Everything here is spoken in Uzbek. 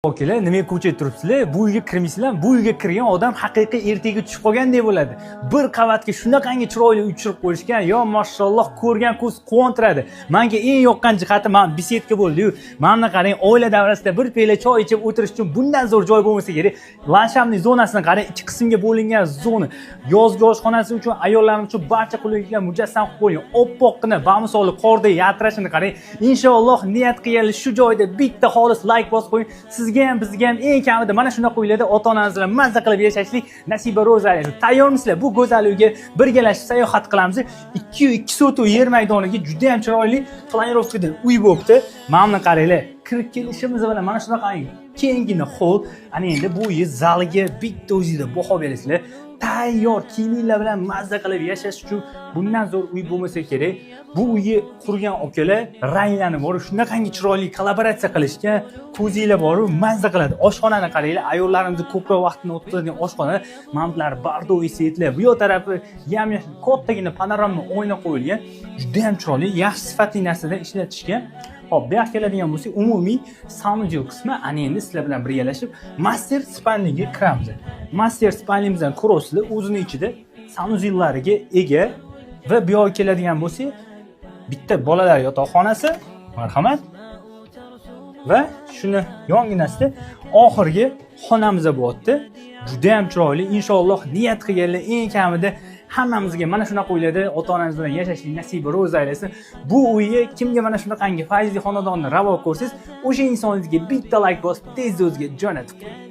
Okalar, nimaga ko'chib turibsizlar? Bu uyga kirmaysizlar. Bu uyga kirgan odam haqiqiy ertaga tushib qolgandek bo'ladi. Bir qavatga shunaqangi chiroyli uy tushirib qo'yishgan, yo mashalloh, ko'rgan ko'z quvontiradi. Menga eng yoqqan jihati men besetka bo'ldi-yu. Mana qarang, oila davrasida bir piyola choy ichib o'tirish uchun bundan zo'r joy bo'lmasa kerak. Lanshamning zonasini qarang, ikki qismga bo'lingan zona. Yozgi oshxonasi uchun, ayollarimiz uchun barcha qulayliklar mujassam qilib qo'yilgan. Oppoqqina, bamisoli qorda yatrashini qarang. Inshaalloh niyat qilganlar shu joyda bitta xolis like bosib qo'ying. Sizga ham bizga ham eng kamida mana shunaqa uylarda ota-onangiz bilan mazza qilib yashashlik nasiba ro'za aylasin. Tayyormisizlar? Bu go'zal uyga birgalashib sayohat qilamiz. 2 sotu yer maydoniga juda ham chiroyli planirovkada uy bo'libdi. Mana qaranglar, kirib kelishimiz bilan mana shunaqa kengina hol. Ana endi bu uy zaliga bitta o'zingizda baho berasizlar. Tayyor kiyimlar bilan mazza qilib yashash uchun bundan zo'r uy bo'lmasa kerak. Bu uyni qurgan okalar ranglarni bor, shunaqangi chiroyli kollaboratsiya qilishgan, ko'zinglar bor, mazza qiladi. Oshxonani qaranglar, ayollarimiz ko'proq vaqtini o'tkazadigan oshxona, mamlar bardoviy setlar, bu yoq tarafi yam-yashil kattagina panorama oyna qo'yilgan. Juda ham chiroyli, yaxshi sifatli narsadan ishlatishgan. Hop, bu yoqqa keladigan bo'lsak, umumiy sanuji qismi ana endi sizlar bilan birgalashib master spalniga kiramiz. Master spalnimizdan ko'rasizlar, o'zining ichida sanuzillariga ega va bu yoqqa keladigan bo'lsak, bitta bolalar yotoqxonasi, marhamat. Va shuni yonginasida oxirgi xonamiz bo'lyapti. Juda ham chiroyli, inshaalloh niyat qilganlar eng kamida hammamizga mana shunaqa uylarda ota-onangiz bilan yashashlik nasiba ro'za aylasin. Bu uyga kimga mana shunaqangi fayzli xonadonni ravo ko'rsangiz, o'sha insoningizga bitta like bosib, tezda o'ziga jo'natib qo'ying.